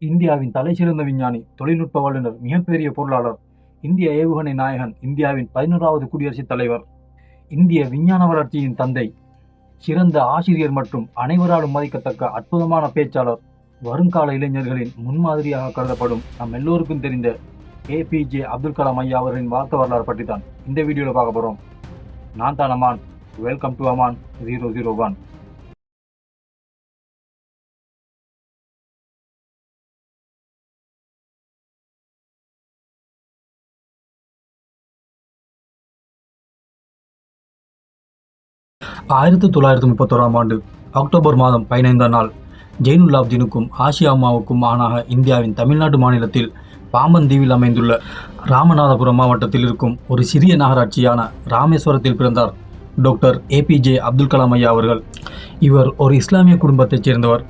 இந்தியாவின் தலைசிறந்த விஞ்ஞானி, தொழில்நுட்ப வல்லுநர், மிகப்பெரிய பொருளாளர், இந்திய ஏவுகணை நாயகன், இந்தியாவின் 11வது குடியரசுத் தலைவர், இந்திய விஞ்ஞான வளர்ச்சியின் தந்தை, சிறந்த ஆசிரியர் மற்றும் அனைவராலும் மதிக்கத்தக்க அற்புதமான பேச்சாளர், வருங்கால இளைஞர்களின் முன்மாதிரியாக கருதப்படும் நம் எல்லோருக்கும் தெரிந்த ஏபிஜே அப்துல் கலாம் ஐயா அவர்களின் வாழ்க்கை வரலாறு பற்றி தான் இந்த வீடியோவில் பார்க்க போகிறோம். நான் தான் அமான். Welcome to Aman 001. ஆயிரத்தி 1931 ஆண்டு அக்டோபர் மாதம் 15ஆம் நாள் ஜெயினுல்லாப்தீனுக்கும் ஆசியா அம்மாவுக்கும் ஆணாக இந்தியாவின் தமிழ்நாடு மாநிலத்தில் பாம்பன் தீவில் அமைந்துள்ள ராமநாதபுரம் மாவட்டத்தில் இருக்கும் ஒரு சிறிய நகராட்சியான ராமேஸ்வரத்தில் பிறந்தார் டாக்டர் ஏபிஜே அப்துல் கலாம் ஐயா அவர்கள். இவர் ஒரு இஸ்லாமிய குடும்பத்தைச் சேர்ந்தவர்.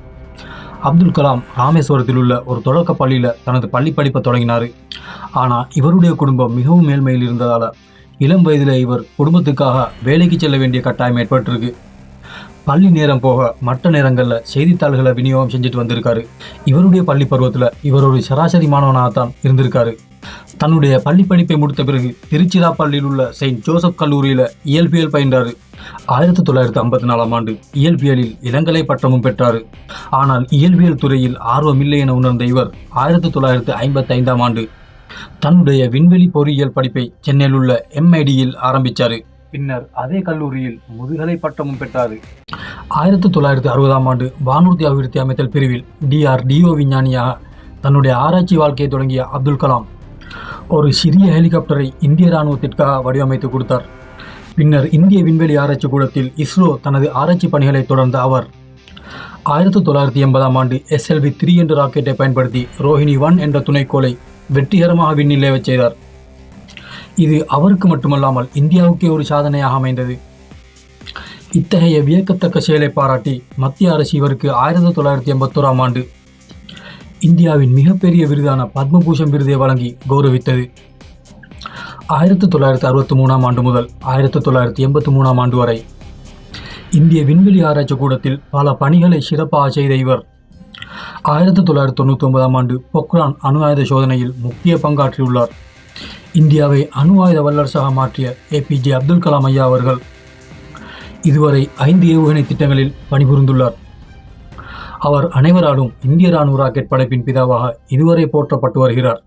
அப்துல் கலாம் ராமேஸ்வரத்தில் உள்ள ஒரு தொடக்க பள்ளியில் தனது பள்ளி படிப்பை தொடங்கினார். ஆனால் இவருடைய குடும்பம் மிகவும் மேல்மையில் இருந்ததால் இளம் வயதில் இவர் குடும்பத்துக்காக வேலைக்கு செல்ல வேண்டிய கட்டாயம் ஏற்பட்டிருக்கு. பள்ளி நேரம் போக மற்ற நேரங்களில் செய்தித்தாள்களை விநியோகம் செஞ்சுட்டு வந்திருக்காரு. இவருடைய பள்ளி பருவத்தில் இவர் ஒரு சராசரி மாணவனாகத்தான் இருந்திருக்காரு. தன்னுடைய பள்ளி படிப்பை முடித்த பிறகு திருச்சிராப்பள்ளியில் உள்ள செயின்ட் ஜோசப் கல்லூரியில் இயல்பியல் பயின்றார். 1954ஆம் ஆண்டு இயல்பியலில் இளங்கலை பட்டமும் பெற்றார். ஆனால் இயல்பியல் துறையில் ஆர்வமில்லை என உணர்ந்த இவர் 1955ஆம் ஆண்டு தன்னுடைய விண்வெளி பொறியியல் படிப்பை சென்னையில் உள்ள MIDயில் ஆரம்பித்தார். பின்னர் அதே கல்லூரியில் முதுகலை பட்டமும் பெற்றார். 1960ஆம் ஆண்டு வானூர்தி அபிவிருத்தி அமைத்தல் பிரிவில் DRDO விஞ்ஞானியாக தன்னுடைய ஆராய்ச்சி வாழ்க்கையை தொடங்கிய அப்துல் கலாம் ஒரு சிறிய ஹெலிகாப்டரை இந்திய இராணுவத்திற்காக வடிவமைத்து கொடுத்தார். பின்னர் இந்திய விண்வெளி ஆராய்ச்சி கூடத்தில் இஸ்ரோ தனது ஆராய்ச்சி பணிகளை தொடர்ந்த அவர் 1980ஆம் ஆண்டு SLV-3 என்ற ராக்கெட்டை பயன்படுத்தி ரோஹிணி 1 என்ற துணைக்கோளை வெற்றிகரமாக விண்ணில் ஏவச் செய்தார். இது அவருக்கு மட்டுமல்லாமல் இந்தியாவுக்கே ஒரு சாதனையாக அமைந்தது. இத்தகைய வியக்கத்தக்க செயலை பாராட்டி மத்திய அரசு இவருக்கு 1981ஆம் ஆண்டு இந்தியாவின் மிகப்பெரிய விருதான பத்மபூஷன் விருதை வழங்கி கௌரவித்தது. 1963ஆம் ஆண்டு முதல் 1983ஆம் ஆண்டு வரை இந்திய விண்வெளி ஆராய்ச்சி கூடத்தில் பல பணிகளை சிறப்பாக செய்த இவர் 1999ஆம் ஆண்டு பொக்ரான் அணு ஆயுத சோதனையில் முக்கிய பங்காற்றியுள்ளார். இந்தியாவை அணு ஆயுத வல்லரசாக மாற்றிய ஏபிஜே அப்துல் கலாம் ஐயா அவர்கள் இதுவரை 5 ஏவுகணை திட்டங்களில் பணிபுரிந்துள்ளார். அவர் அனைவராலும் இந்திய இராணுவ ராக்கெட் படைப்பின் பிதாவாக இதுவரை போற்றப்பட்டு வருகிறார்.